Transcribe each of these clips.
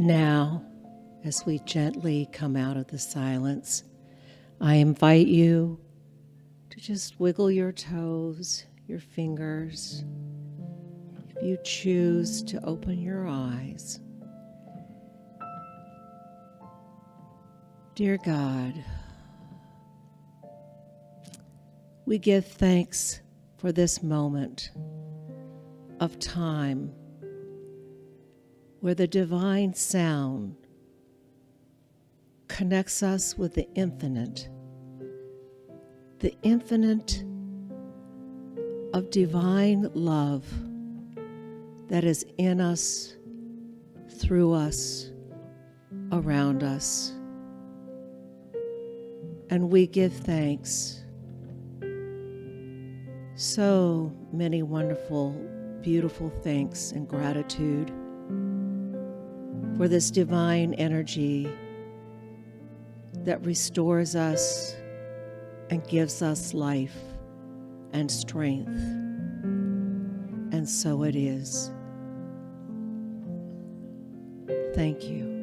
Now, as we gently come out of the silence, I invite you to just wiggle your toes, your fingers. If you choose to open your eyes. Dear God, we give thanks for this moment of time where the divine sound connects us with the infinite of divine love that is in us, through us, around us. And we give thanks. So many wonderful, beautiful thanks and gratitude for this divine energy that restores us and gives us life and strength. And so it is. Thank you.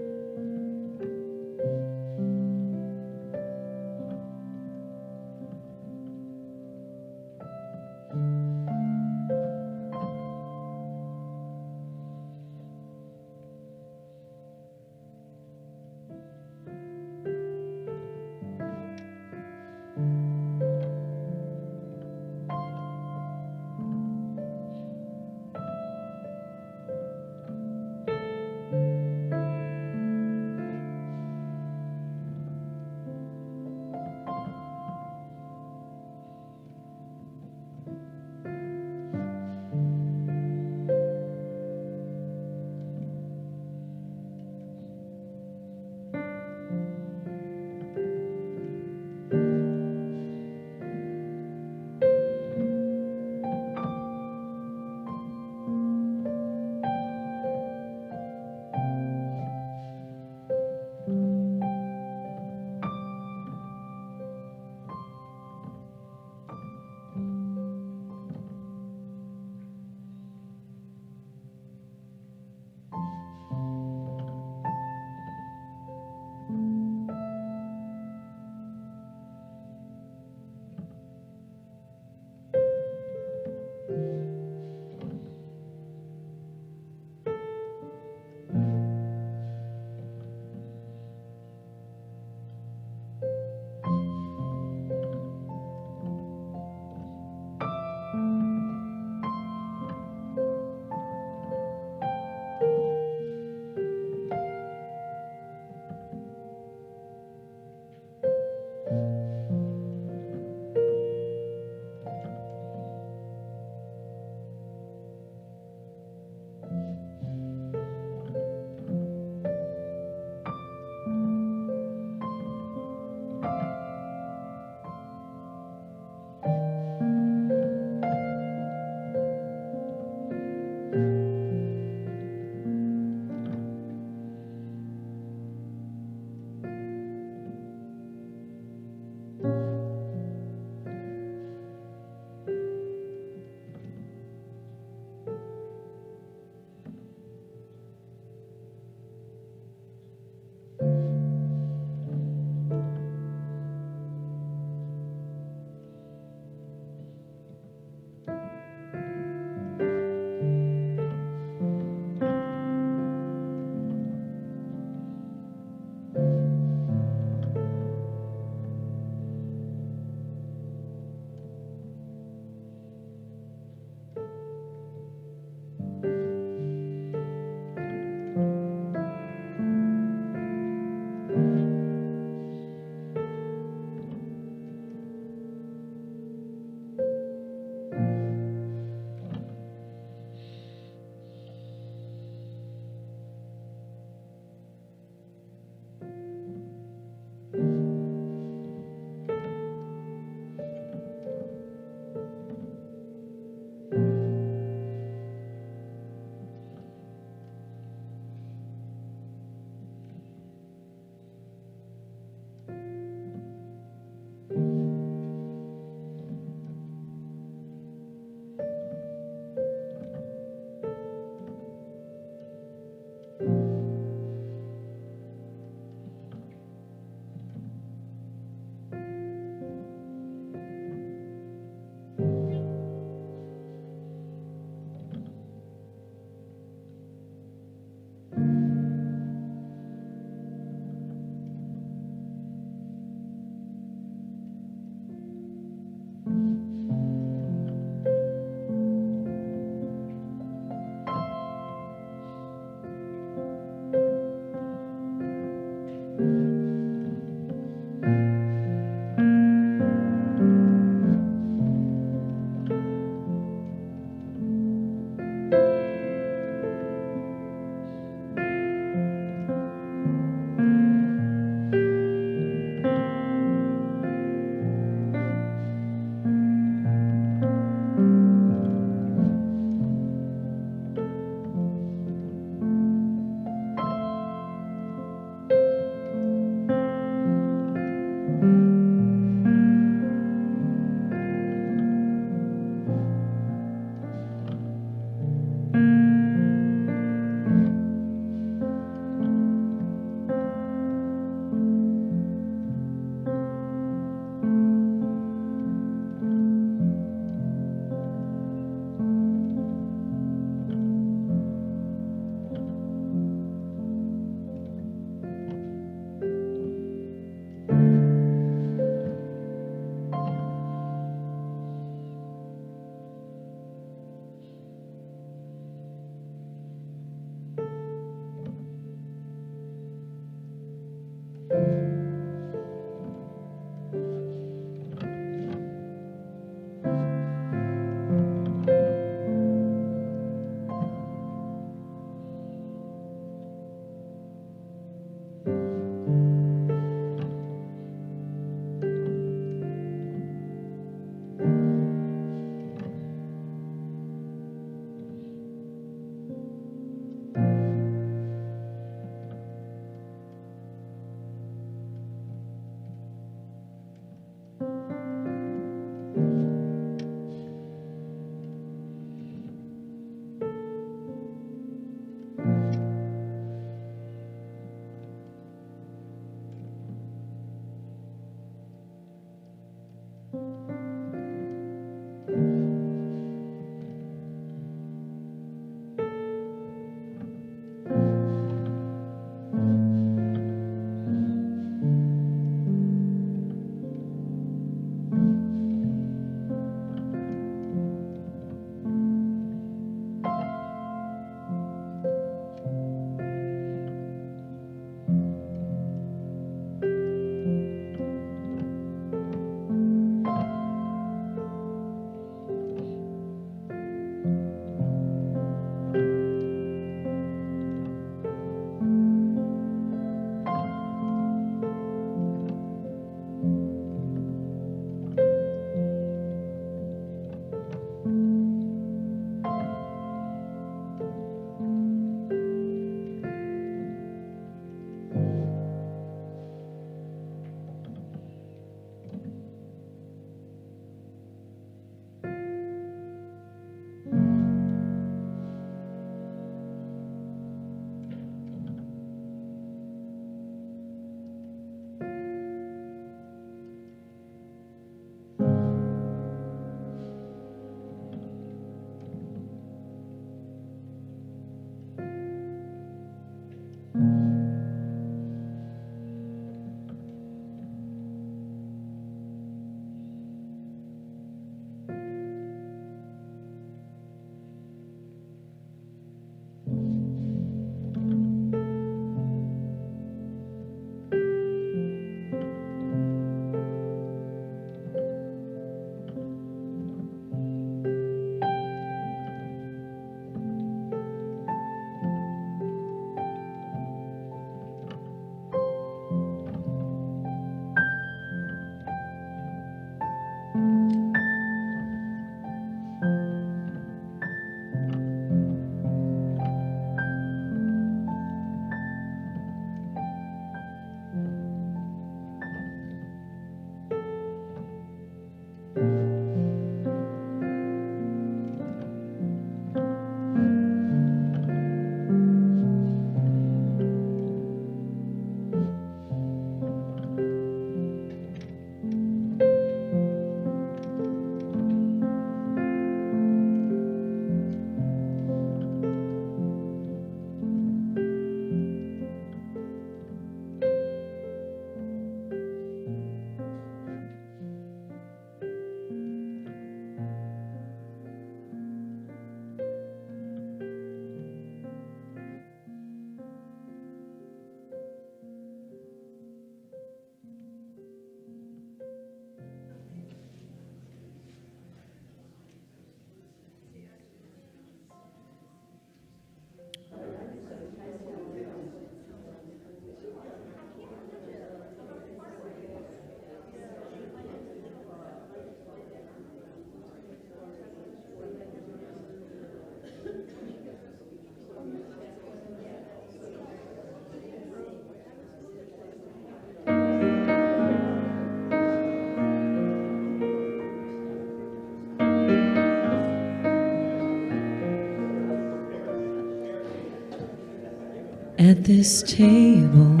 At this table,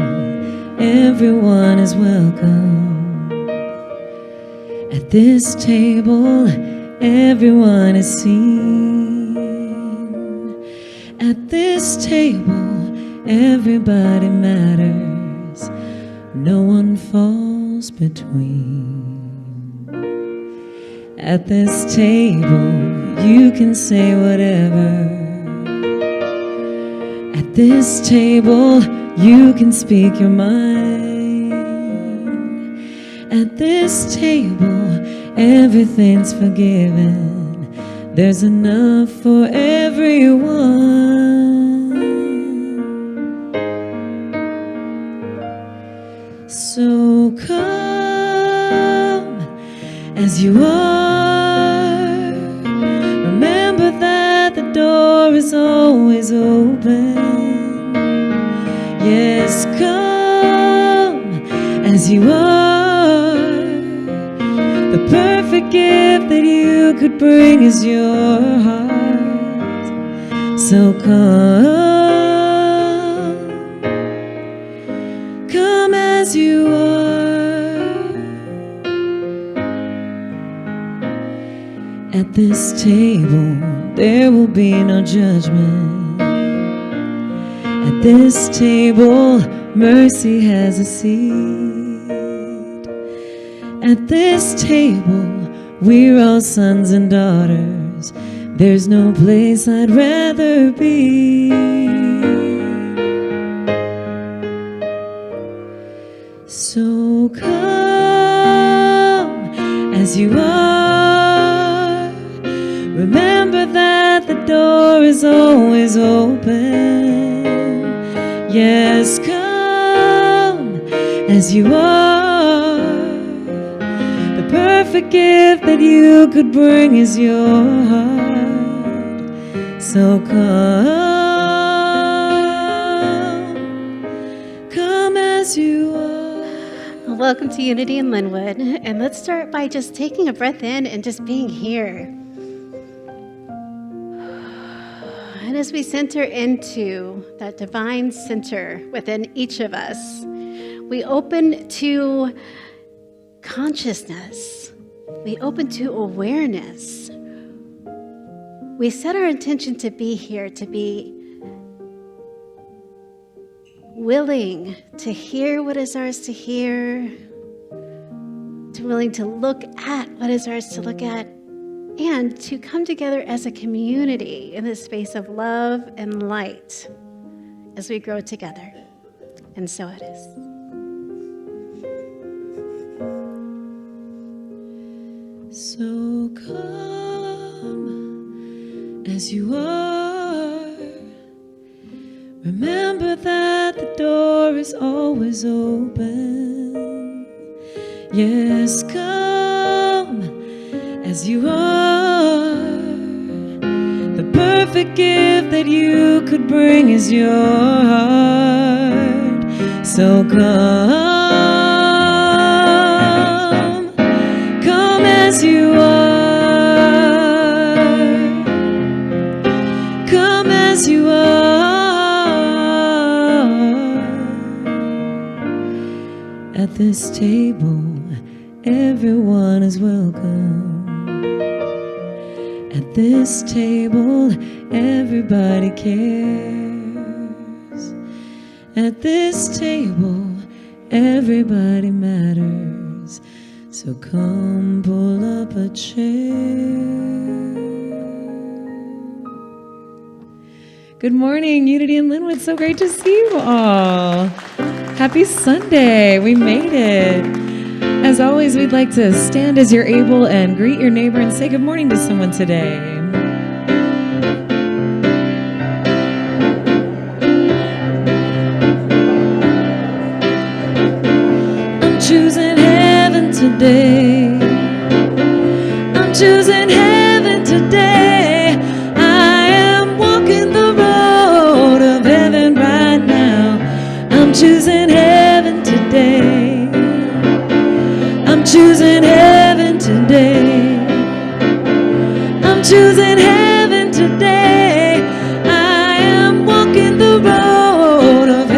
everyone is welcome. At this table, everyone is seen. At this table, everybody matters. No one falls between. At this table, you can say whatever. At this table, you can speak your mind. At this table, everything's forgiven. There's enough for everyone. So come as you are. Remember that the door is always open. Yes, come as you are. The perfect gift that you could bring is your heart. So come as you are. At this table, there will be no judgment. At this table, mercy has a seat. At this table, we're all sons and daughters. There's no place I'd rather be. So come as you are. Remember that the door is always open. Yes, come as you are. The perfect gift that you could bring is your heart. So come as you are. Welcome to Unity in Lynnwood, and let's start by just taking a breath in and just being here. And as we center into that divine center within each of us, we open to consciousness. We open to awareness. We set our intention to be here, to be willing to hear what is ours to hear, to willing to look at what is ours to look at, and to come together as a community in this space of love and light as we grow together. And so it is. So come as you are. Remember that the door is always open. Yes, come as you are. The perfect gift that you could bring is your heart. So come as you are. Come as you are. At this table, everyone is welcome. At this table, everybody cares. At this table, everybody matters. So come pull up a chair. Good morning, Unity in Lynnwood. So great to see you all. Happy Sunday. We made it. As always, we'd like to stand as you're able and greet your neighbor and say good morning to someone today. I'm choosing heaven today. I'm choosing heaven today. I am walking the road of heaven right now. I'm choosing heaven today. I'm choosing heaven today. I'm choosing heaven today. I am walking the road of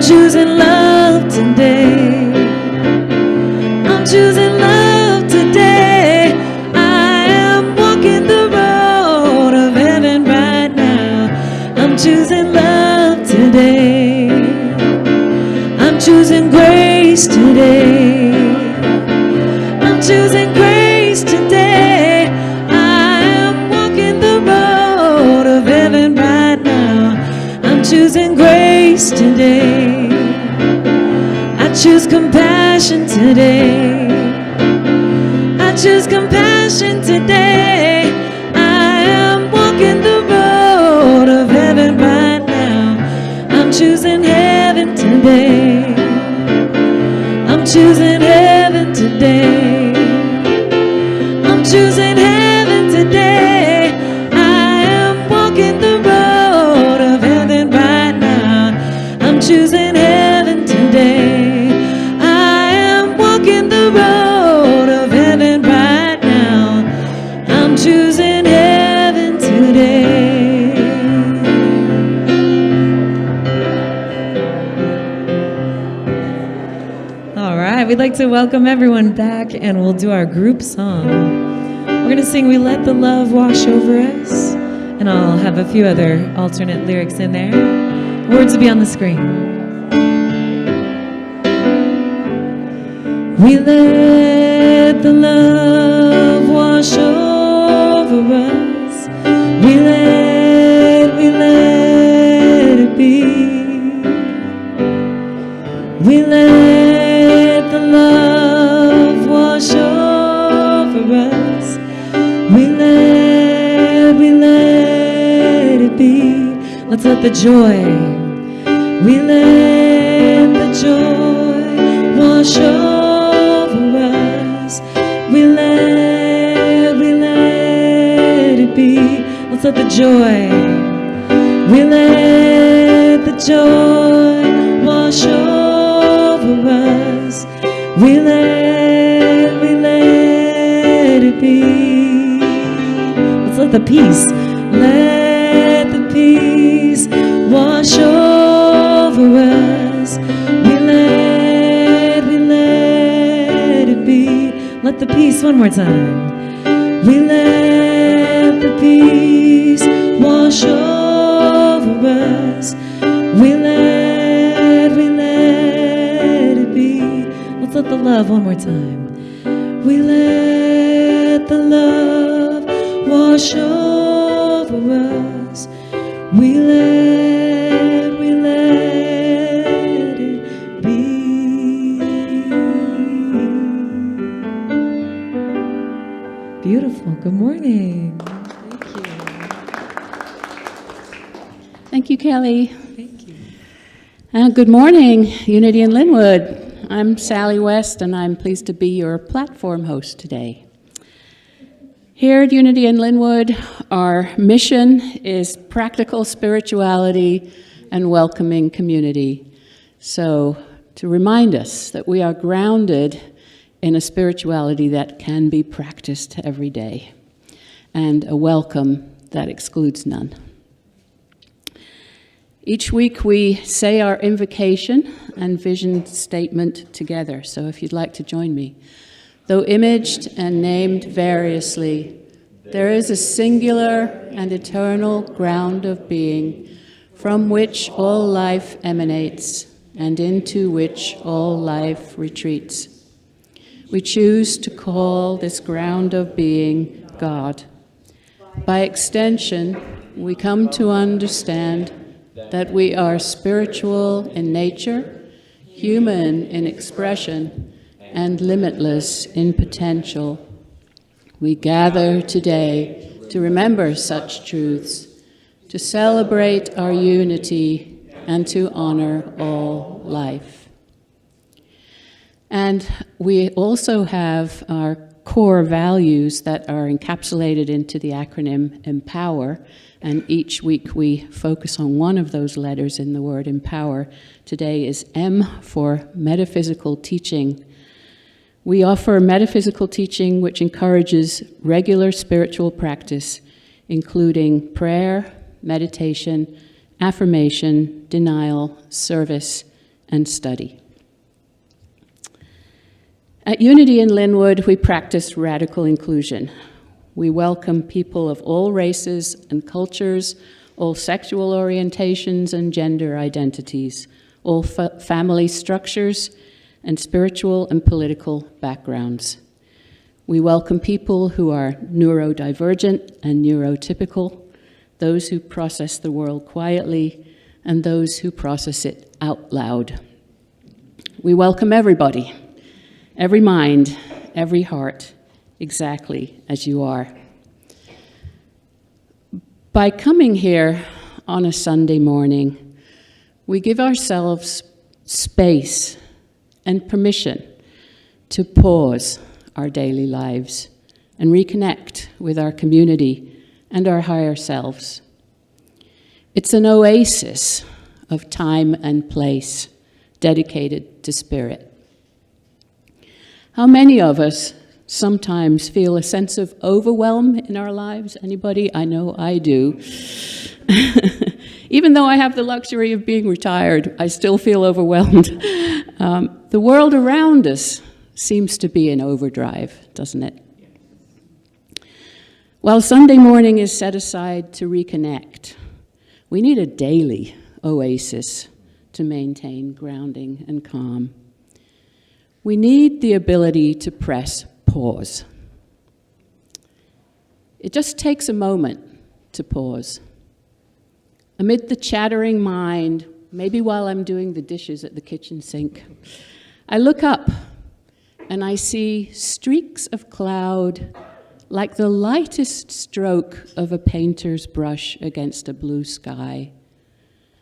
choosing love today. I'm choosing love today. I am walking the road of heaven right now. I'm choosing love today. I'm choosing grace today. I'm choosing grace today. I am walking the road of heaven right now. I'm choosing grace today. I choose compassion today. I choose compassion today. I am walking the road of heaven right now. I'm choosing heaven today. I'm choosing heaven today. I'm choosing heaven today. I am walking the road of heaven right now. I'm choosing heaven today. I am walking the road of heaven right now. I'm choosing heaven today. All right, we'd like to welcome everyone back, and we'll do our group song. We're going to sing We Let the Love Wash Over Us, and I'll have a few other alternate lyrics in there. Words will be on the screen. We let the love wash over us. We let it be. We let the love wash over us. We let it be. Let's let the joy. We let the joy wash over us. We let it be. Let's let the joy. We let the joy wash over us. We let it be. Let's let the peace. Let the peace wash over us. We let it be. Let the peace, one more time. We let the peace wash over us. We let it be. Let's let the love, one more time. We let the love wash over us. We let it be. Beautiful. Good morning. Thank you. Thank you, Kelly. Thank you. Good morning, Unity in Lynnwood. I'm Sally West, and I'm pleased to be your platform host today. Here at Unity in Lynnwood, our mission is practical spirituality and welcoming community. So, to remind us that we are grounded in a spirituality that can be practiced every day, and a welcome that excludes none. Each week we say our invocation and vision statement together, so if you'd like to join me. Though imaged and named variously, there is a singular and eternal ground of being from which all life emanates and into which all life retreats. We choose to call this ground of being God. By extension, we come to understand that we are spiritual in nature, human in expression, and limitless in potential. We gather today to remember such truths, to celebrate our unity, and to honor all life. And we also have our core values that are encapsulated into the acronym EMPOWER, and each week we focus on one of those letters in the word empower. Today is M for metaphysical teaching. We offer metaphysical teaching which encourages regular spiritual practice, including prayer, meditation, affirmation, denial, service, and study. At Unity in Lynnwood, we practice radical inclusion. We welcome people of all races and cultures, all sexual orientations and gender identities, all family structures, and spiritual and political backgrounds. We welcome people who are neurodivergent and neurotypical, those who process the world quietly, and those who process it out loud. We welcome everybody, every mind, every heart, exactly as you are. By coming here on a Sunday morning, we give ourselves space and permission to pause our daily lives and reconnect with our community and our higher selves. It's an oasis of time and place dedicated to spirit. How many of us sometimes feel a sense of overwhelm in our lives? Anybody? I know I do. Even though I have the luxury of being retired, I still feel overwhelmed. The world around us seems to be in overdrive, doesn't it? While Sunday morning is set aside to reconnect, we need a daily oasis to maintain grounding and calm. We need the ability to press pause. It just takes a moment to pause. Amid the chattering mind, maybe while I'm doing the dishes at the kitchen sink, I look up and I see streaks of cloud like the lightest stroke of a painter's brush against a blue sky.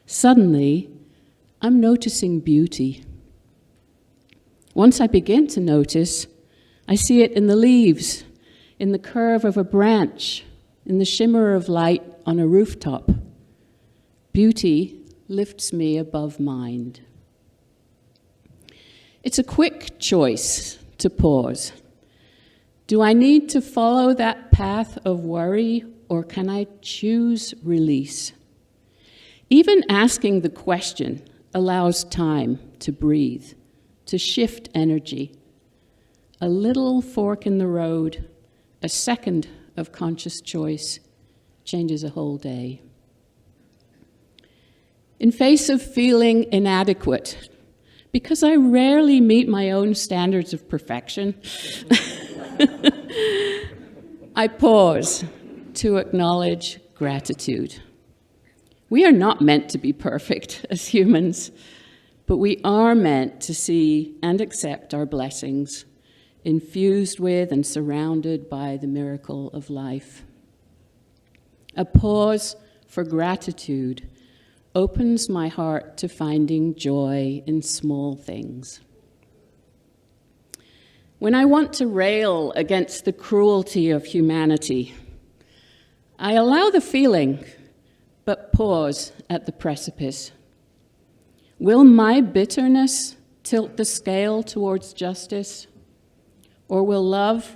Suddenly, I'm noticing beauty. Once I begin to notice, I see it in the leaves, in the curve of a branch, in the shimmer of light on a rooftop. Beauty lifts me above mind. It's a quick choice to pause. Do I need to follow that path of worry, or can I choose release? Even asking the question allows time to breathe, to shift energy. A little fork in the road, a second of conscious choice, changes a whole day. In face of feeling inadequate, because I rarely meet my own standards of perfection, I pause to acknowledge gratitude. We are not meant to be perfect as humans, but we are meant to see and accept our blessings, infused with and surrounded by the miracle of life. A pause for gratitude opens my heart to finding joy in small things. When I want to rail against the cruelty of humanity, I allow the feeling, but pause at the precipice. Will my bitterness tilt the scale towards justice, or will love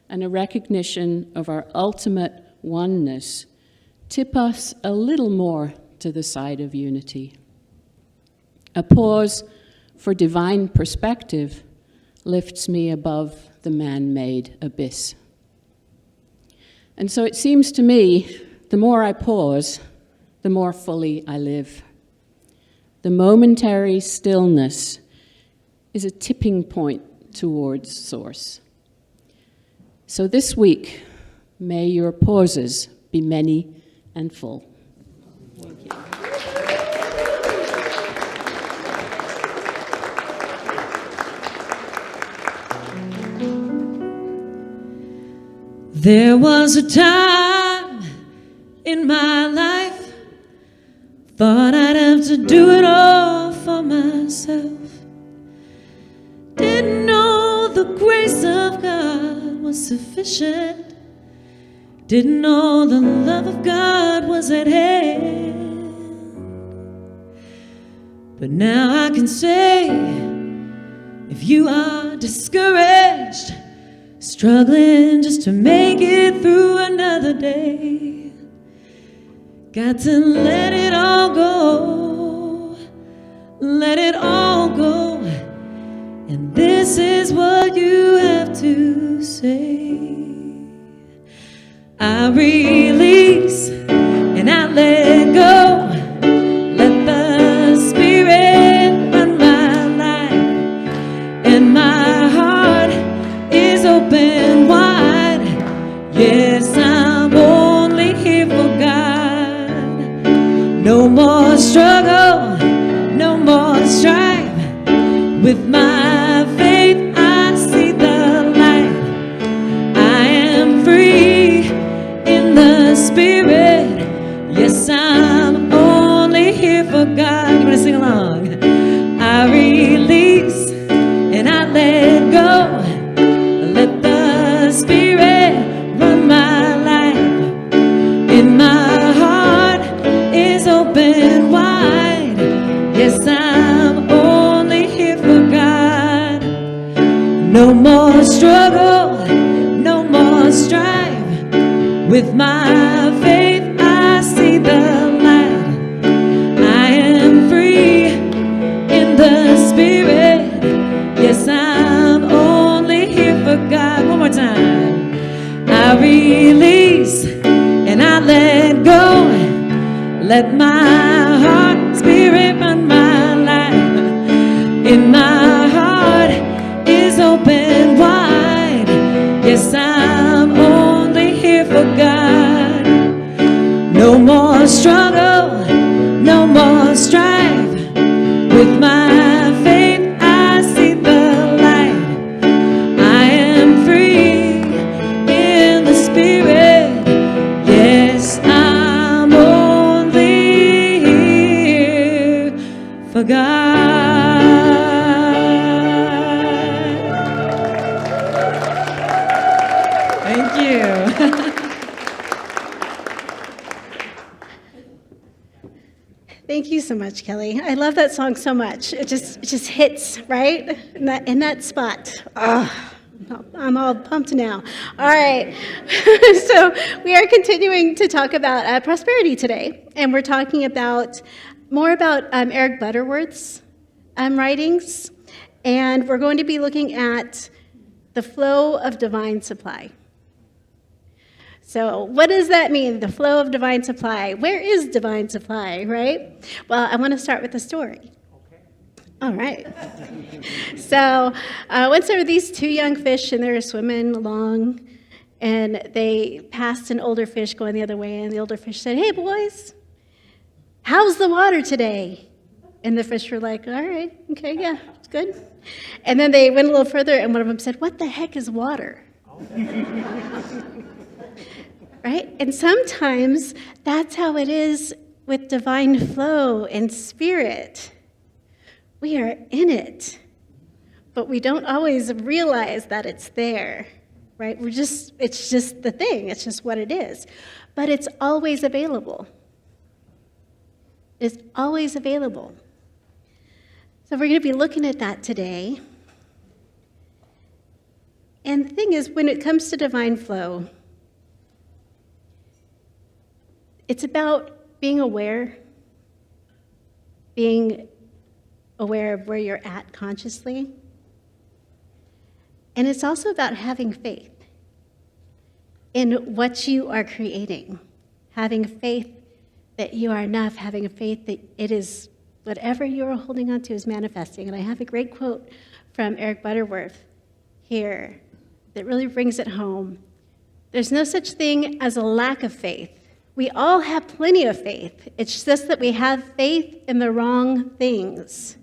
and a recognition of our ultimate oneness tip us a little more to the side of unity? A pause for divine perspective lifts me above the man-made abyss. And so it seems to me, the more I pause, the more fully I live. The momentary stillness is a tipping point towards source. So this week, may your pauses be many and full. Thank you. There was a time in my life, thought I'd have to do it all for myself. Didn't know the grace of God was sufficient. Didn't know the love of God was at hand. But now I can say, if you are discouraged, struggling just to make it through another day, got to let it all go. Let it all say. I release and I let go. Let the Spirit run my life, and my heart is open wide. Yes, I'm only here for God. No more struggle, no more strife. With my faith, I see the light. I am free in the Spirit. Yes, I'm only here for God. You want to sing along? I release and I let go. Let the Spirit run my life. And my heart is open wide. Yes, I'm only here for God. No more struggle, no more strife. With my faith, I see the light. I am free in the Spirit. Yes, I'm only here for God. One more time. I release and I let go. Let my heart, Spirit, run my life. In my heart is open wide. Yes, I'm only here for God. No more struggle, no more strife. With my faith, I see the light. I am free in the Spirit. Yes, I'm only here for God. Thank you. Thank you so much, Kelly. I love that song so much. It just hits right in that spot. Oh, I'm all pumped now. All right. So we are continuing to talk about prosperity today, and we're talking more about Eric Butterworth's writings, and we're going to be looking at the flow of divine supply. So what does that mean, the flow of divine supply? Where is divine supply, right? Well, I want to start with a story. Okay. All right. So once there were these two young fish, and they were swimming along, and they passed an older fish going the other way, and the older fish said, "Hey, boys, how's the water today?" And the fish were like, "All right, okay, yeah, it's good." And then they went a little further, and one of them said, "What the heck is water?" Right? And sometimes that's how it is with divine flow and spirit. We are in it, but we don't always realize that it's there, right? It's just the thing. It's just what it is. But it's always available. It's always available. So we're going to be looking at that today. And the thing is, when it comes to divine flow, it's about being aware of where you're at consciously. And it's also about having faith in what you are creating, having faith that you are enough, having a faith that it is whatever you're holding on to is manifesting. And I have a great quote from Eric Butterworth here that really brings it home. There's no such thing as a lack of faith. We all have plenty of faith. It's just that we have faith in the wrong things.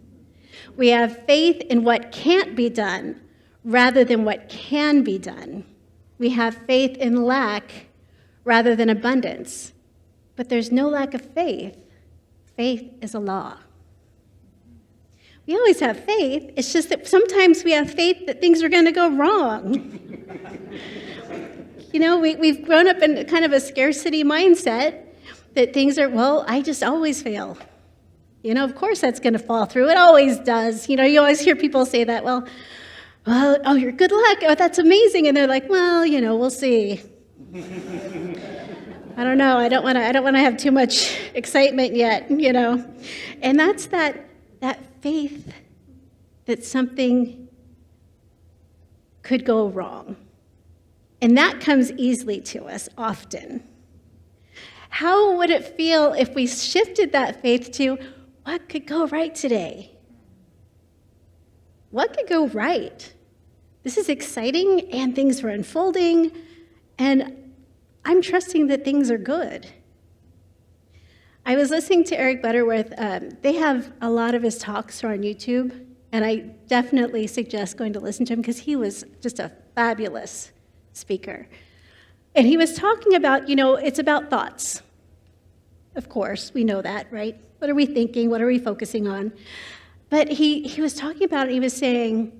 We have faith in what can't be done rather than what can be done. We have faith in lack rather than abundance. But there's no lack of faith. Faith is a law. We always have faith. It's just that sometimes we have faith that things are going to go wrong. You know, we've grown up in kind of a scarcity mindset that things are, well, I just always fail. You know, of course that's going to fall through. It always does. You know, you always hear people say that, well, oh, you're good luck. Oh, that's amazing. And they're like, well, you know, we'll see. I don't know. I don't want to have too much excitement yet, you know. And that's that faith that something could go wrong. And that comes easily to us often. How would it feel if we shifted that faith to what could go right today? What could go right? This is exciting, and things are unfolding, and I'm trusting that things are good. I was listening to Eric Butterworth. They have a lot of his talks are on YouTube, and I definitely suggest going to listen to him because he was just a fabulous speaker. And he was talking about, it's about thoughts. Of course, we know that, right? What are we thinking? What are we focusing on? But he was talking about it. He was saying,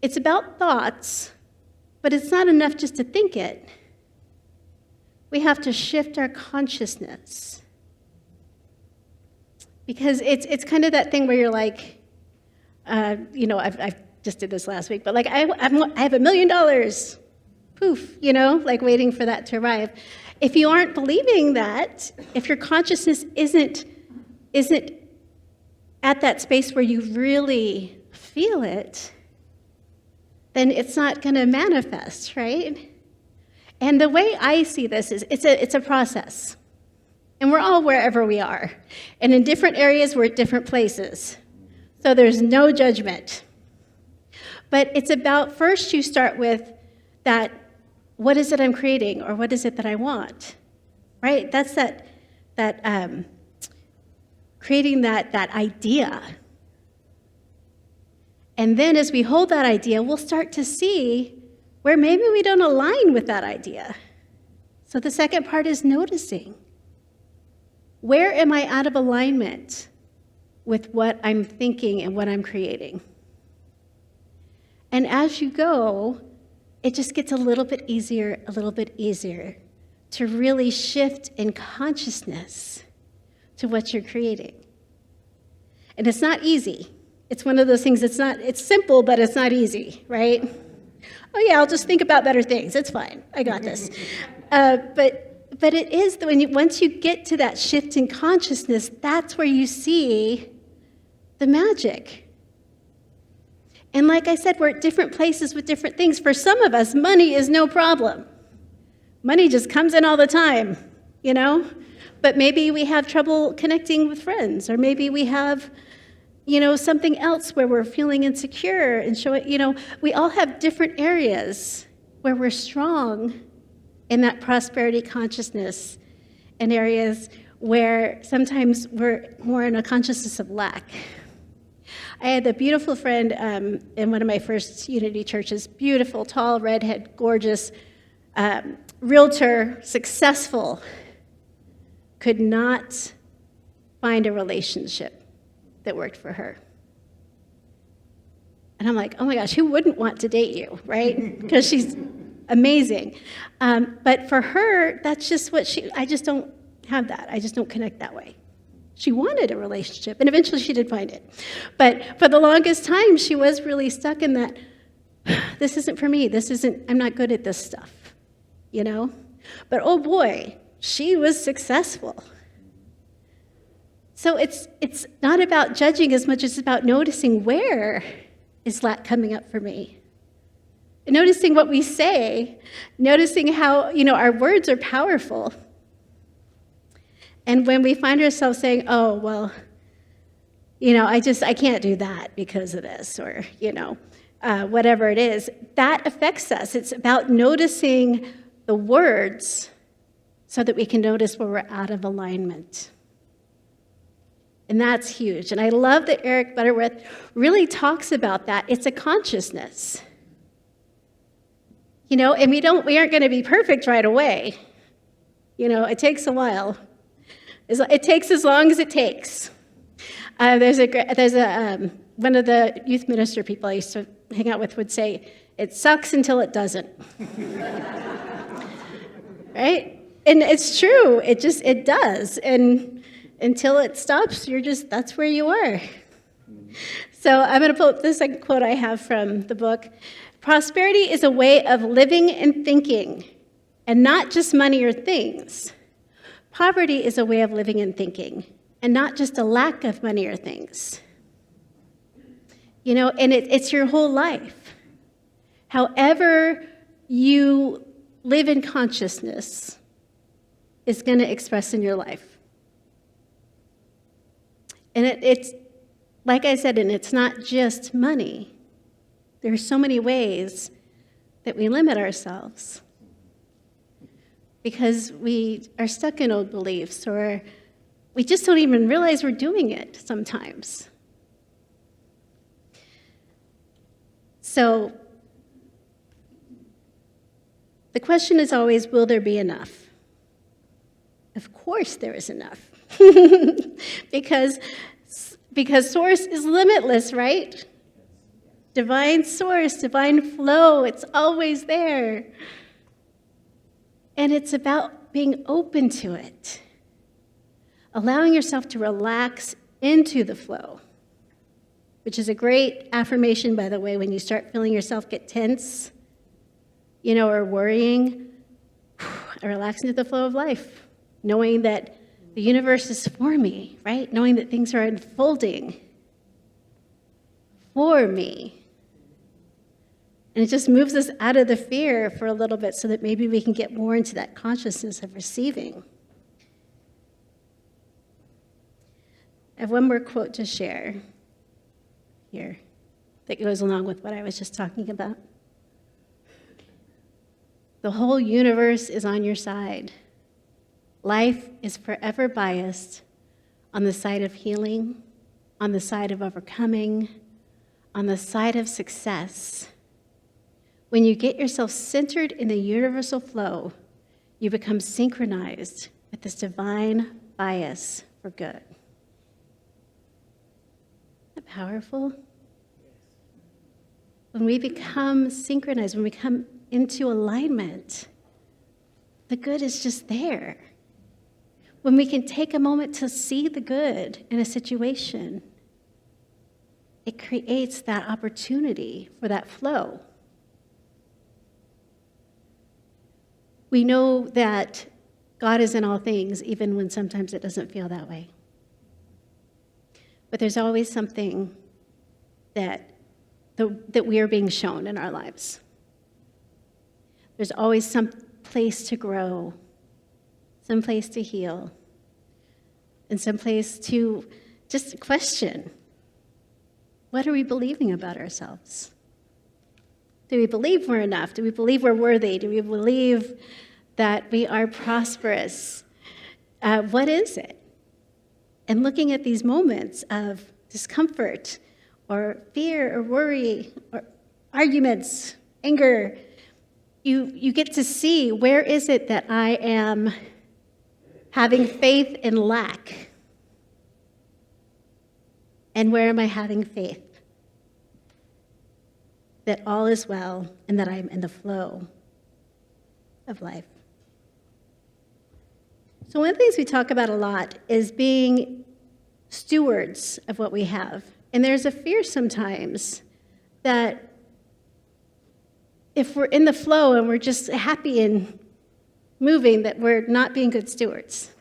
it's about thoughts, but it's not enough just to think it. We have to shift our consciousness. Because it's kind of that thing where you're like, I just did this last week, but like I have $1 million, poof, like waiting for that to arrive. If you aren't believing that, if your consciousness isn't at that space where you really feel it, then it's not going to manifest, right? And the way I see this is it's a process. And we're all wherever we are. And in different areas, we're at different places. So there's no judgment. But it's about first you start with that, what is it I'm creating? Or what is it that I want? Right? That's that creating that idea. And then as we hold that idea, we'll start to see where maybe we don't align with that idea. So the second part is noticing. Where am I out of alignment with what I'm thinking and what I'm creating? And as you go, it just gets a little bit easier to really shift in consciousness to what you're creating. And it's not easy. It's one of those things it's simple, but it's not easy, right? Oh yeah, I'll just think about better things. It's fine. I got this. But it is, once you get to that shift in consciousness, that's where you see the magic. And like I said, we're at different places with different things. For some of us, money is no problem. Money just comes in all the time, But maybe we have trouble connecting with friends, or maybe we have, something else where we're feeling insecure and showing, we all have different areas where we're strong in that prosperity consciousness, and areas where sometimes we're more in a consciousness of lack. I had a beautiful friend in one of my first Unity churches, beautiful, tall, redhead, gorgeous, realtor, successful, could not find a relationship that worked for her. And I'm like, oh my gosh, who wouldn't want to date you, right? Because she's amazing. But for her, that's just I just don't have that. I just don't connect that way. She wanted a relationship, and eventually she did find it. But for the longest time, she was really stuck in that, this isn't for me. I'm not good at this stuff, But oh boy, she was successful. So it's not about judging as much as it's about noticing where is lack coming up for me. Noticing what we say, noticing how, our words are powerful. And when we find ourselves saying, oh, well, I can't do that because of this, or, whatever it is, that affects us. It's about noticing the words so that we can notice where we're out of alignment. And that's huge. And I love that Eric Butterworth really talks about that. It's a consciousness. And we aren't going to be perfect right away. It takes a while. It takes as long as it takes. There's one of the youth minister people I used to hang out with would say, it sucks until it doesn't. Right? And it's true. It does. And until it stops, that's where you are. So I'm going to pull up this second quote I have from the book. Prosperity is a way of living and thinking, and not just money or things. Poverty is a way of living and thinking, and not just a lack of money or things. And it's your whole life. However you live in consciousness is going to express in your life. And it's, like I said, and it's not just money. There are so many ways that we limit ourselves because we are stuck in old beliefs, or we just don't even realize we're doing it sometimes. So the question is always, will there be enough? Of course there is enough. because source is limitless, right? Divine source, divine flow, it's always there. And it's about being open to it. Allowing yourself to relax into the flow, which is a great affirmation, by the way, when you start feeling yourself get tense, or worrying. I relax into the flow of life, knowing that the universe is for me, right? Knowing that things are unfolding for me. And it just moves us out of the fear for a little bit so that maybe we can get more into that consciousness of receiving. I have one more quote to share here that goes along with what I was just talking about. The whole universe is on your side. Life is forever biased on the side of healing, on the side of overcoming, on the side of success. When you get yourself centered in the universal flow, you become synchronized with this divine bias for good. Isn't that powerful? When we become synchronized, when we come into alignment, the good is just there. When we can take a moment to see the good in a situation, it creates that opportunity for that flow. We know that God is in all things, even when sometimes it doesn't feel that way. But there's always something that we are being shown in our lives. There's always some place to grow, some place to heal, and some place to just question. What are we believing about ourselves? Do we believe we're enough? Do we believe we're worthy? Do we believe that we are prosperous? What is it? And looking at these moments of discomfort or fear or worry or arguments, anger, you get to see, where is it that I am having faith in lack? And where am I having faith that all is well and that I'm in the flow of life? So one of the things we talk about a lot is being stewards of what we have. And there's a fear sometimes that if we're in the flow and we're just happy and moving, that we're not being good stewards,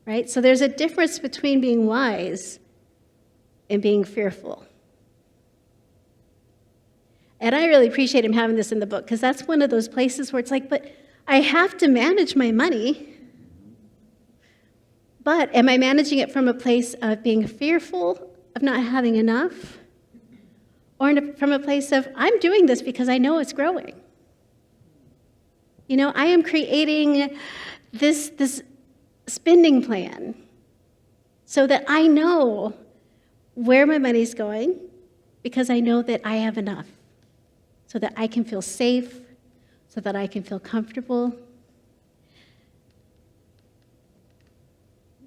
right? So there's a difference between being wise and being fearful. And I really appreciate him having this in the book, because that's one of those places where it's like, but I have to manage my money. But am I managing it from a place of being fearful of not having enough? Or from a place of, I'm doing this because I know it's growing. I am creating this spending plan so that I know where my money's going, because I know that I have enough, so that I can feel safe, so that I can feel comfortable.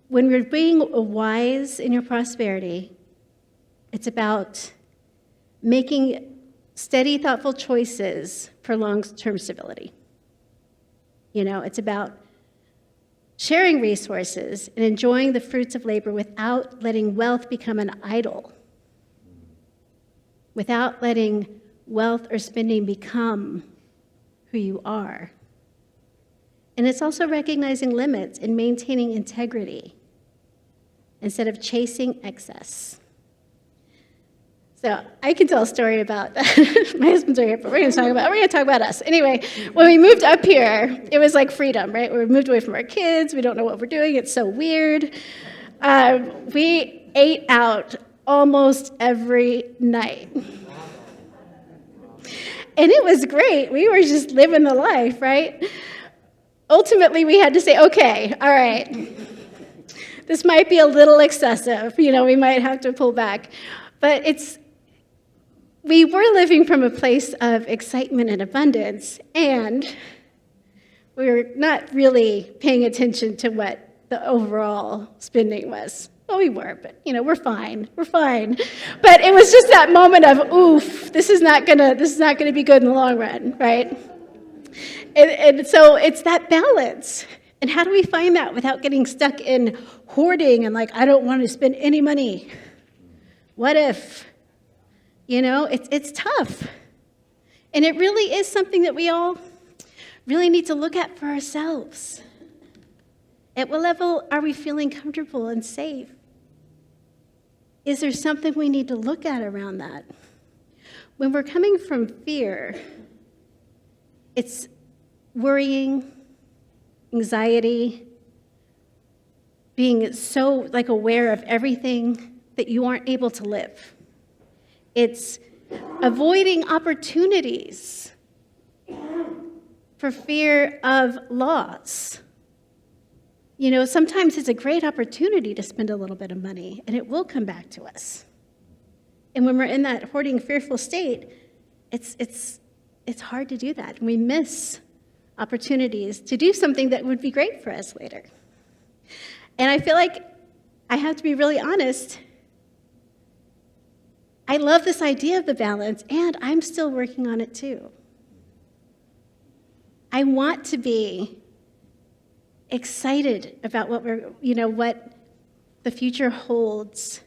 When you're being wise in your prosperity, it's about making steady, thoughtful choices for long-term stability. It's about sharing resources and enjoying the fruits of labor without letting wealth become an idol, without letting wealth or spending become who you are. And it's also recognizing limits and maintaining integrity instead of chasing excess. So I can tell a story about my husband's right here, but we're going to talk about us. Anyway, when we moved up here, it was like freedom, right? We moved away from our kids. We don't know what we're doing. It's so weird. We ate out almost every night. And it was great. We were just living the life, right? Ultimately, we had to say, okay, all right, this might be a little excessive. We might have to pull back. But we were living from a place of excitement and abundance, and we were not really paying attention to what the overall spending was. Well, we were, but we're fine. We're fine. But it was just that moment of, oof, this is not gonna be good in the long run, right? And so it's that balance. And how do we find that without getting stuck in hoarding and like, I don't want to spend any money? What if? It's tough. And it really is something that we all really need to look at for ourselves. At what level are we feeling comfortable and safe? Is there something we need to look at around that? When we're coming from fear, it's worrying, anxiety, being so aware of everything that you aren't able to live. It's avoiding opportunities for fear of loss. Sometimes it's a great opportunity to spend a little bit of money, and it will come back to us. And when we're in that hoarding, fearful state, it's hard to do that. And we miss opportunities to do something that would be great for us later. And I feel like I have to be really honest. I love this idea of the balance, and I'm still working on it too. I want to be excited about what what the future holds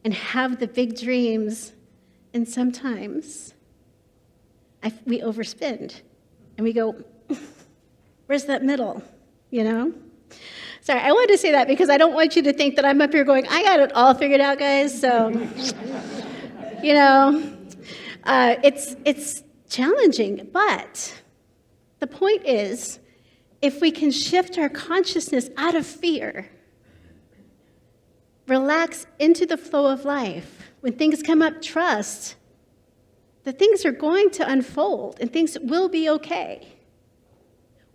and have the big dreams. And sometimes we overspend and we go, where's that middle, Sorry, I wanted to say that because I don't want you to think that I'm up here going, I got it all figured out, guys. So, it's challenging. But the point is, if we can shift our consciousness out of fear, relax into the flow of life, when things come up, trust that things are going to unfold and things will be okay.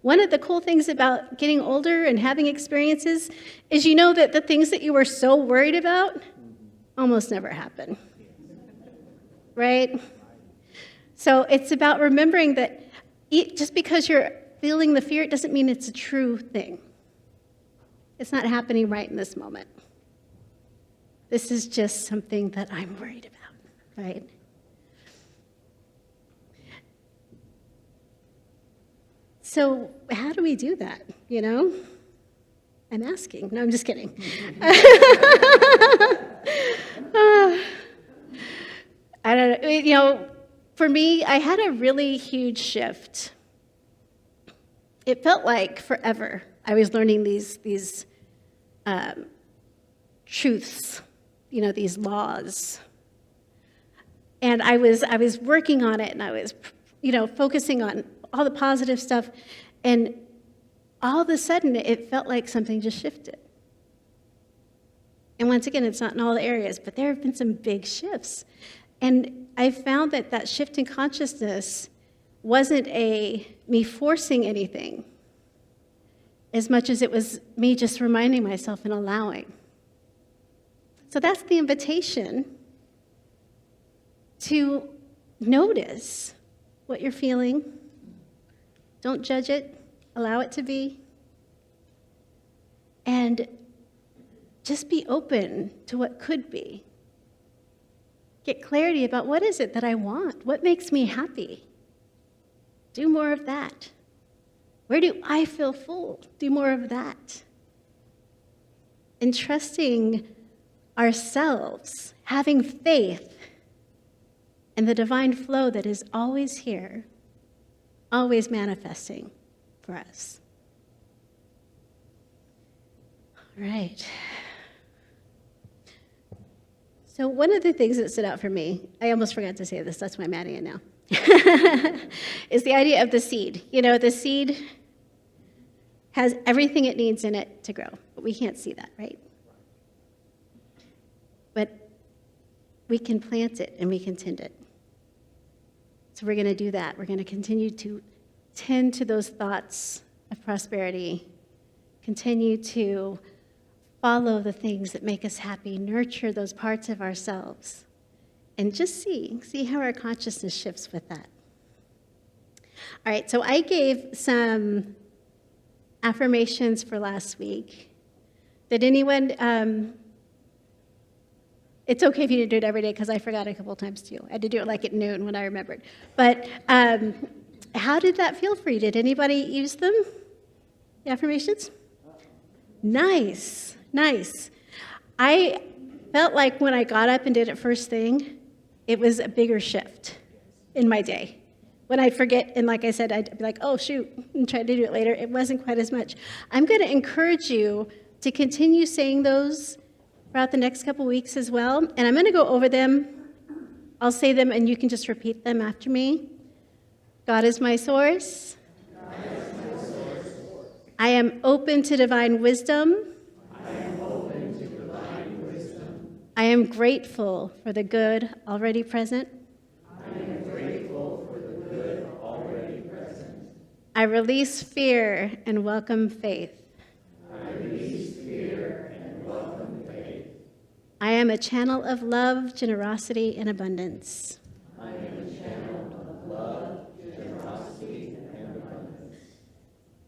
One of the cool things about getting older and having experiences is that the things that you were so worried about almost never happen, right? So it's about remembering that just because you're feeling the fear, it doesn't mean it's a true thing. It's not happening right in this moment. This is just something that I'm worried about, right? So how do we do that, I'm asking. No, I'm just kidding. I don't know. For me, I had a really huge shift. It felt like forever I was learning these truths, these laws. And I was working on it, and I was, focusing on all the positive stuff, and all of a sudden it felt like something just shifted. And once again, it's not in all the areas, but there have been some big shifts. And I found that shift in consciousness wasn't me forcing anything as much as it was me just reminding myself and allowing. So that's the invitation, to notice what you're feeling. Don't judge it. Allow it to be. And just be open to what could be. Get clarity about what is it that I want? What makes me happy? Do more of that. Where do I feel full? Do more of that. And trusting ourselves, having faith in the divine flow that is always here, always manifesting for us. All right. So one of the things that stood out for me, I almost forgot to say this, that's why I'm adding it now, is the idea of the seed. You know, the seed has everything it needs in it to grow, but we can't see that, right? But we can plant it and we can tend it. So we're going to do that. We're going to continue to tend to those thoughts of prosperity, continue to follow the things that make us happy, nurture those parts of ourselves, and just see how our consciousness shifts with that. All right, so I gave some affirmations for last week. Did anyone, it's okay if you didn't do it every day because I forgot a couple times too. I had to do it like at noon when I remembered. But how did that feel for you? Did anybody use them, the affirmations? Nice. I felt like when I got up and did it first thing, it was a bigger shift in my day. When I'd forget, and like I said, I'd be like, oh, shoot, and try to do it later. It wasn't quite as much. I'm going to encourage you to continue saying those throughout the next couple weeks as well. And I'm going to go over them. I'll say them, and you can just repeat them after me. God is my source. I am open to divine wisdom. I am grateful for the good already present. I release fear and welcome faith. I am a channel of love, generosity, and abundance.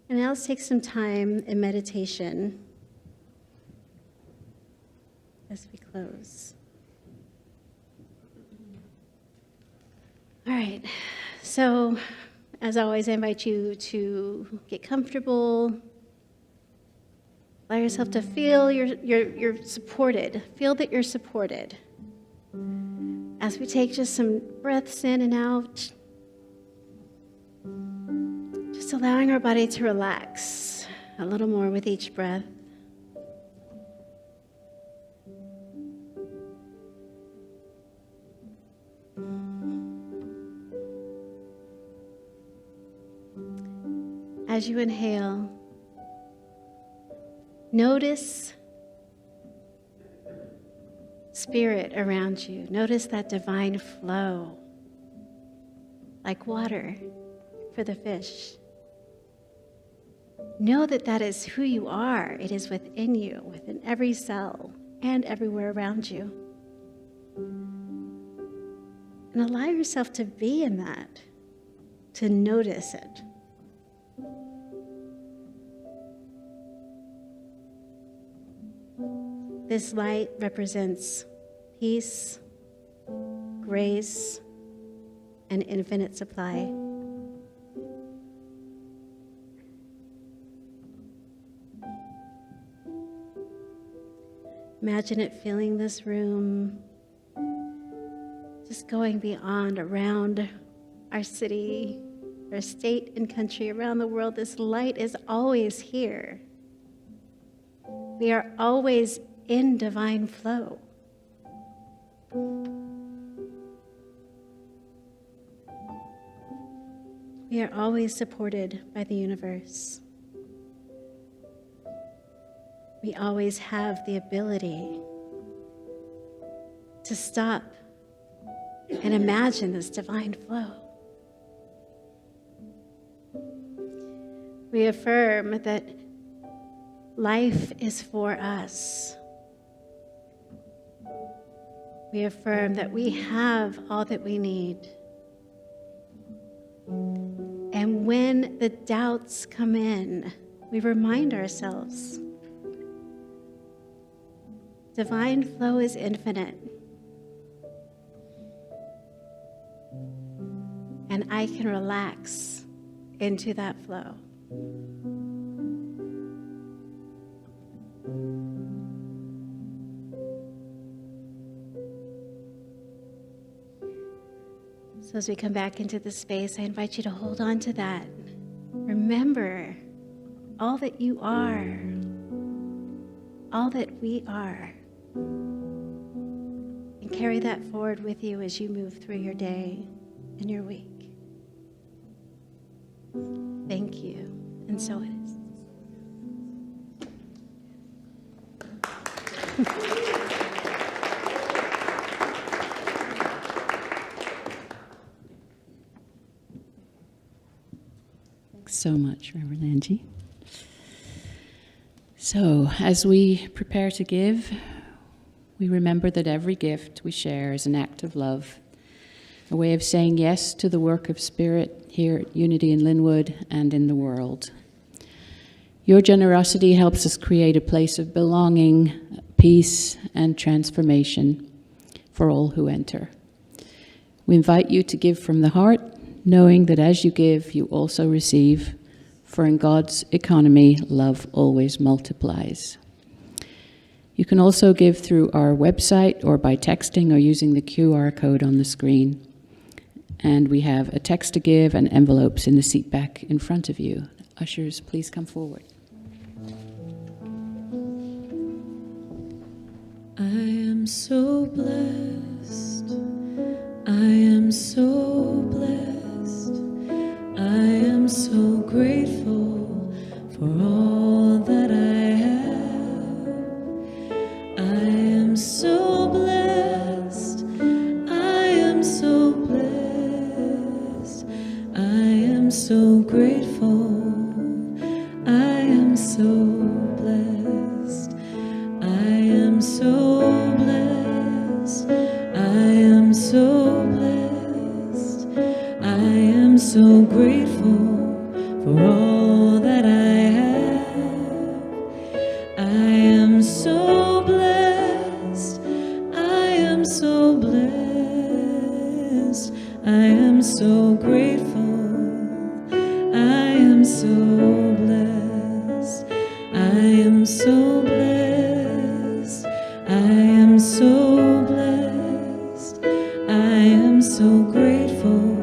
And now let's take some time in meditation as we close. All right, so as always, I invite you to get comfortable. Allow yourself to feel you're supported. Feel that you're supported. As we take just some breaths in and out, just allowing our body to relax a little more with each breath. As you inhale, notice spirit around you. Notice that divine flow, like water for the fish. Know that that is who you are. It is within you, within every cell and everywhere around you. And allow yourself to be in that, to notice it. This light represents peace, grace, and infinite supply. Imagine it filling this room, just going beyond, around our city, our state and country, around the world. This light is always here. We are always in divine flow. We are always supported by the universe. We always have the ability to stop and imagine this divine flow. We affirm that life is for us. We affirm that we have all that we need. And when the doubts come in, we remind ourselves, divine flow is infinite. And I can relax into that flow. So as we come back into the space, I invite you to hold on to that. Remember all that you are, all that we are. And and carry that forward with you as you move through your day and your week. Thank you, and so it is. Thanks so much, Reverend Angie. So, as we prepare to give, we remember that every gift we share is an act of love, a way of saying yes to the work of Spirit here at Unity in Lynnwood and in the world. Your generosity helps us create a place of belonging, peace, and transformation for all who enter. We invite you to give from the heart, knowing that as you give, you also receive, for in God's economy, love always multiplies. You can also give through our website or by texting or using the QR code on the screen. And we have a text to give and envelopes in the seat back in front of you. Ushers, please come forward. I am so blessed. I am so blessed. I am so grateful for all that I have. I am so blessed. I am so blessed. I am so grateful. I am so blessed. I am so blessed. I am so blessed. I am so grateful for all that I have. I am so blessed. I am so blessed. I am so grateful. I am so blessed. I am so blessed. I am so blessed. I am so grateful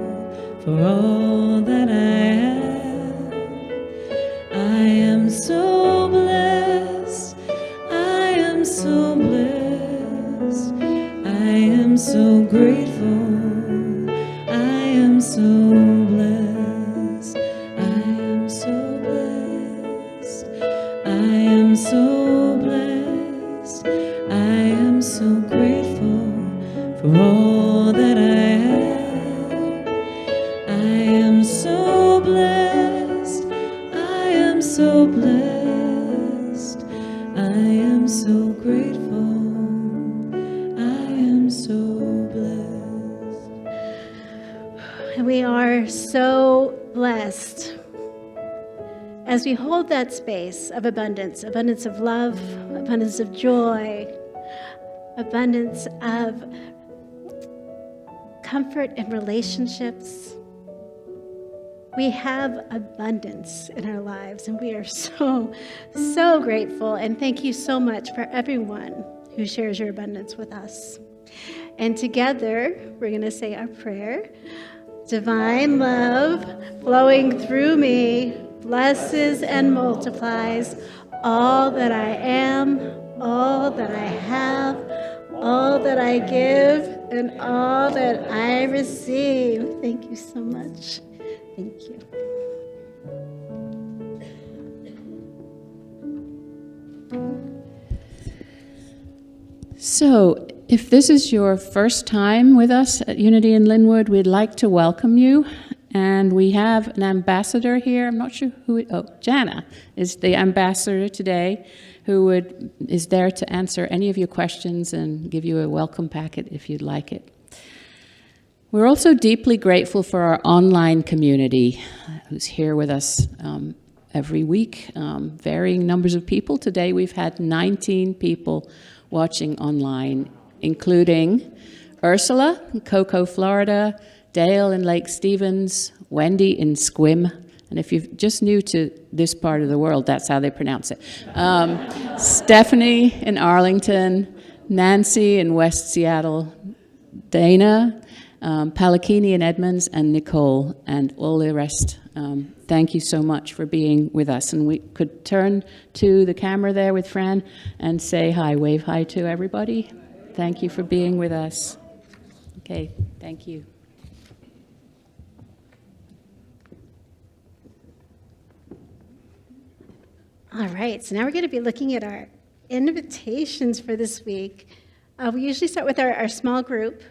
for all that I have. I am so blessed. I am so blessed. I am so grateful. I am so blessed. I am so blessed. I am so blessed. I am so grateful for all that I have. I am so blessed. I am so blessed. I am so grateful. I am so blessed. And we are so blessed as we hold that space of abundance of love, abundance of joy, abundance of comfort in relationships. We have abundance in our lives, and we are so, so grateful. And thank you so much for everyone who shares your abundance with us. And together, we're going to say our prayer. Divine love flowing through me blesses and multiplies all that I am, all that I have, all that I give, and all that I receive. Thank you so much. Thank you. So, if this is your first time with us at Unity in Lynnwood, we'd like to welcome you. And we have an ambassador here. I'm not sure who Jana is the ambassador today, who is there to answer any of your questions and give you a welcome packet if you'd like it. We're also deeply grateful for our online community who's here with us every week, varying numbers of people. Today we've had 19 people watching online, including Ursula in Cocoa, Florida, Dale in Lake Stevens, Wendy in Squim, and if you're just new to this part of the world, that's how they pronounce it. Stephanie in Arlington, Nancy in West Seattle, Dana, Palakini in Edmonds, and Nicole, and all the rest. Thank you so much for being with us. And we could turn to the camera there with Fran and say hi, wave hi to everybody. Thank you for being with us. Okay, thank you. All right, so now we're going to be looking at our invitations for this week. We usually start with our small group.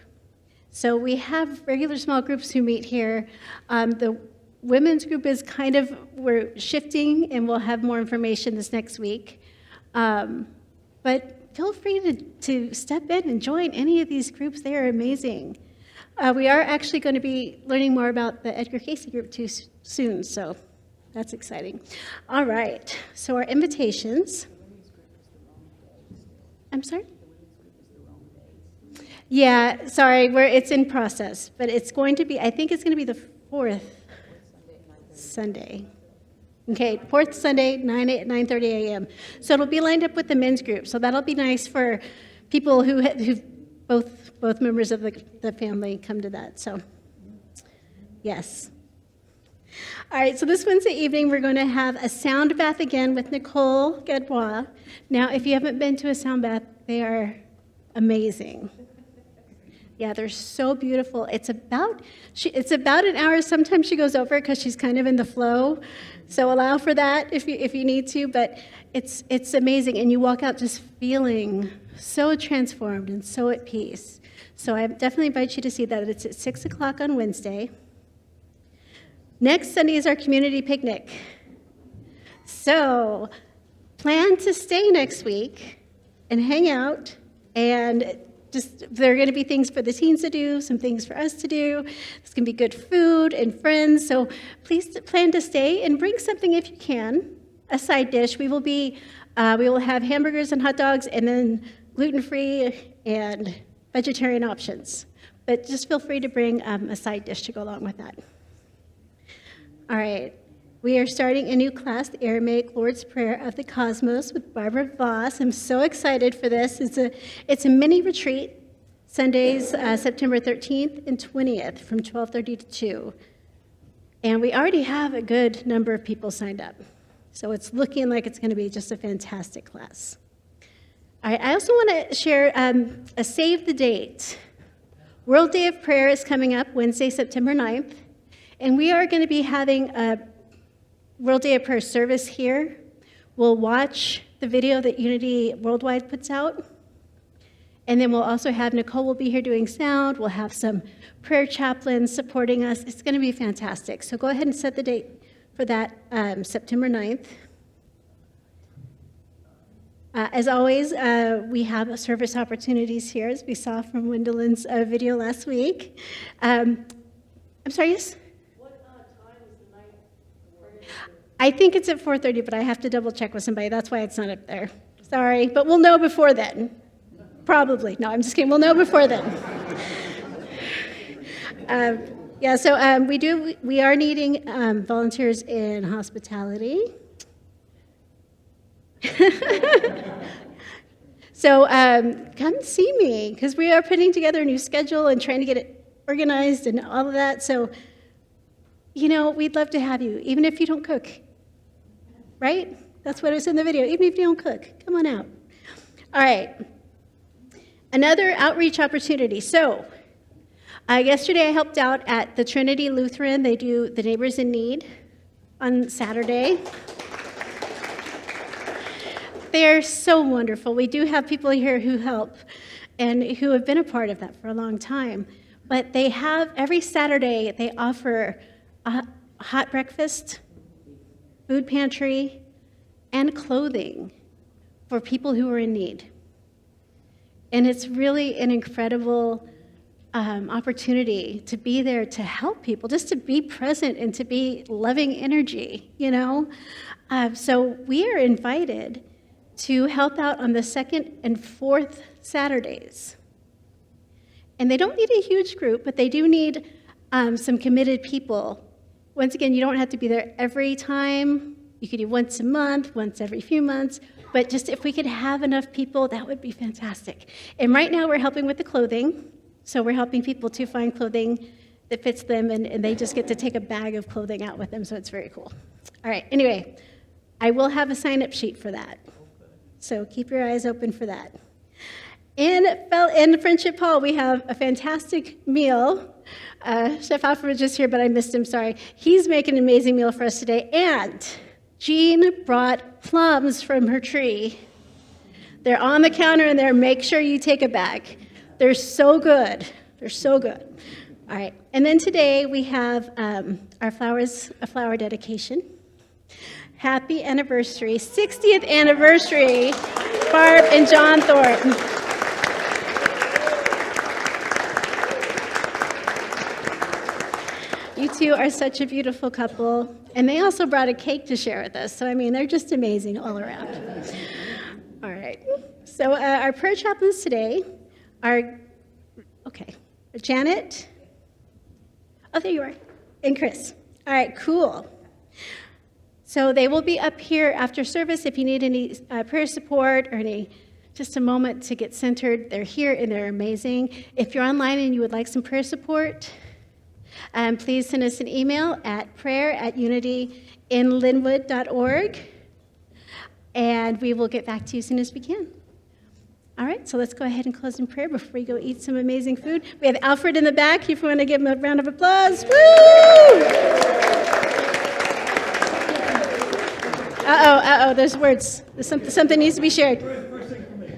So we have regular small groups who meet here. The women's group is we're shifting, and we'll have more information this next week. But feel free to step in and join any of these groups. They are amazing. We are actually going to be learning more about the Edgar Casey group too soon, so that's exciting. All right, so our invitations. I'm sorry? Yeah, sorry, it's in process, but it's going to be, I think it's going to be the 4th Sunday. Okay, 4th Sunday, 9:30 a.m. So it'll be lined up with the men's group, so that'll be nice for people who both members of the family come to that, so yes. All right, so this Wednesday evening, we're going to have a sound bath again with Nicole Gadbois. Now, if you haven't been to a sound bath, they are amazing. Yeah, they're so beautiful. It's about an hour. Sometimes she goes over because she's kind of in the flow, so allow for that if you need to. But it's amazing, and you walk out just feeling so transformed and so at peace. So I definitely invite you to see that. It's at 6 o'clock on Wednesday. Next Sunday is our community picnic. So plan to stay next week and hang out, and there are going to be things for the teens to do, some things for us to do. There's going to be good food and friends, so please plan to stay and bring something if you can, a side dish. We will have hamburgers and hot dogs, and then gluten-free and vegetarian options. But just feel free to bring a side dish to go along with that. All right, we are starting a new class, the Aramaic Lord's Prayer of the Cosmos with Barbara Voss. I'm so excited for this. It's a mini retreat, Sundays, September 13th and 20th from 12:30 to 2. And we already have a good number of people signed up. So it's looking like it's going to be just a fantastic class. All right, I also want to share a save the date. World Day of Prayer is coming up Wednesday, September 9th. And we are going to be having a World Day of Prayer service here. We'll watch the video that Unity Worldwide puts out. And then we'll also have Nicole will be here doing sound. We'll have some prayer chaplains supporting us. It's going to be fantastic. So go ahead and set the date for that, September 9th. As always, we have service opportunities here, as we saw from Wendellin's video last week. I'm sorry, yes? I think it's at 4:30, but I have to double check with somebody. That's why it's not up there. Sorry, but we'll know before then. Probably. No, I'm just kidding. We'll know before then. We are needing volunteers in hospitality. So come see me, because we are putting together a new schedule and trying to get it organized and all of that. So, we'd love to have you, even if you don't cook. Right? That's what it was in the video. Even if you don't cook, come on out. All right. Another outreach opportunity. So, yesterday I helped out at the Trinity Lutheran. They do the Neighbors in Need on Saturday. They're so wonderful. We do have people here who help and who have been a part of that for a long time. But they have, every Saturday, they offer a hot breakfast, food pantry, and clothing for people who are in need. And it's really an incredible opportunity to be there to help people, just to be present and to be loving energy, So we are invited to help out on the 2nd and 4th Saturdays. And they don't need a huge group, but they do need some committed people. Once again, you don't have to be there every time. You could do once a month, once every few months. But just if we could have enough people, that would be fantastic. And right now we're helping with the clothing. So we're helping people to find clothing that fits them, and they just get to take a bag of clothing out with them, so it's very cool. All right, anyway, I will have a sign-up sheet for that. So keep your eyes open for that. In Friendship Hall, we have a fantastic meal. Chef Alfred was just here, but I missed him, sorry. He's making an amazing meal for us today. And Jean brought plums from her tree. They're on the counter in there. Make sure you take a bag. They're so good. They're so good. All right. And then today we have a flower dedication. Happy anniversary, 60th anniversary, Barb and John Thornton. You two are such a beautiful couple, and they also brought a cake to share with us. So, I mean, they're just amazing all around. All right. So, our prayer chaplains today are, Janet. Oh, there you are. And Chris. All right, cool. So, they will be up here after service if you need any prayer support or just a moment to get centered. They're here and they're amazing. If you're online and you would like some prayer support, please send us an email at prayer@unityinlynnwood.org, and we will get back to you as soon as we can. All right, so let's go ahead and close in prayer before we go eat some amazing food. We have Alfred in the back, if you want to give him a round of applause. Woo! There's words. Something needs to be shared. First thing for me.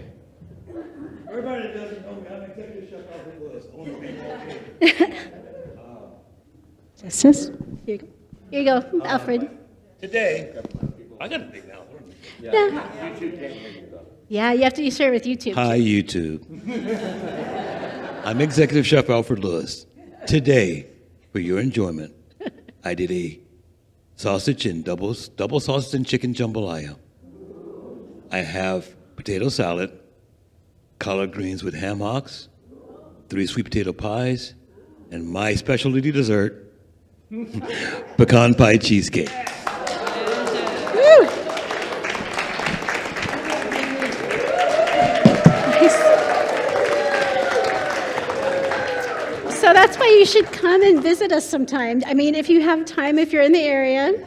Everybody that doesn't know me, I'm Executive Chef Alfred Lewis. Justice. Here you go, Alfred. Today, I got a big mouth. Yeah, you have to share with YouTube. Hi, YouTube. I'm Executive Chef Alfred Lewis. Today, for your enjoyment, I did a sausage and double sausage and chicken jambalaya. I have potato salad, collard greens with ham hocks, 3 sweet potato pies, and my specialty dessert, pecan pie cheesecake. Woo! Nice. So that's why you should come and visit us sometime. I mean, if you have time, if you're in the area.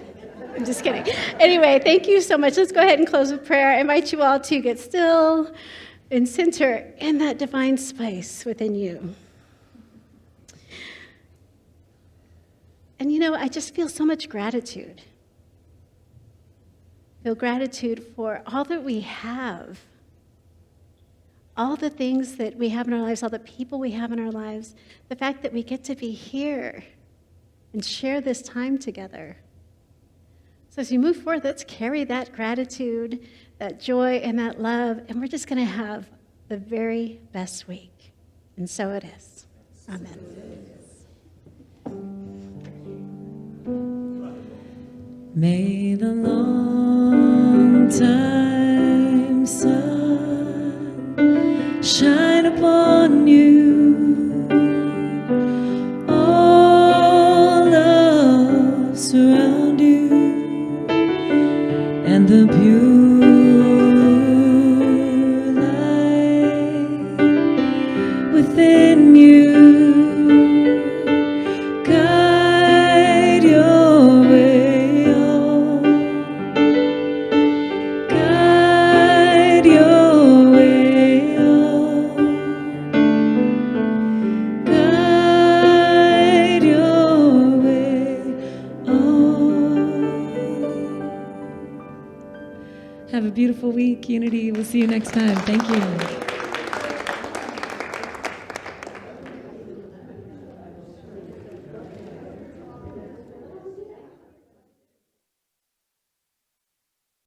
I'm just kidding. Anyway, thank you so much. Let's go ahead and close with prayer. I invite you all to get still and center in that divine space within you. And I just feel so much gratitude. I feel gratitude for all that we have, all the things that we have in our lives, all the people we have in our lives, the fact that we get to be here and share this time together. So as you move forward, let's carry that gratitude, that joy, and that love, and we're just going to have the very best week. And so it is. Amen. May the long time sun shine upon you, all love surround you, and the pure light within you guide your way. Have a beautiful week, Unity. We'll see you next time. Thank you.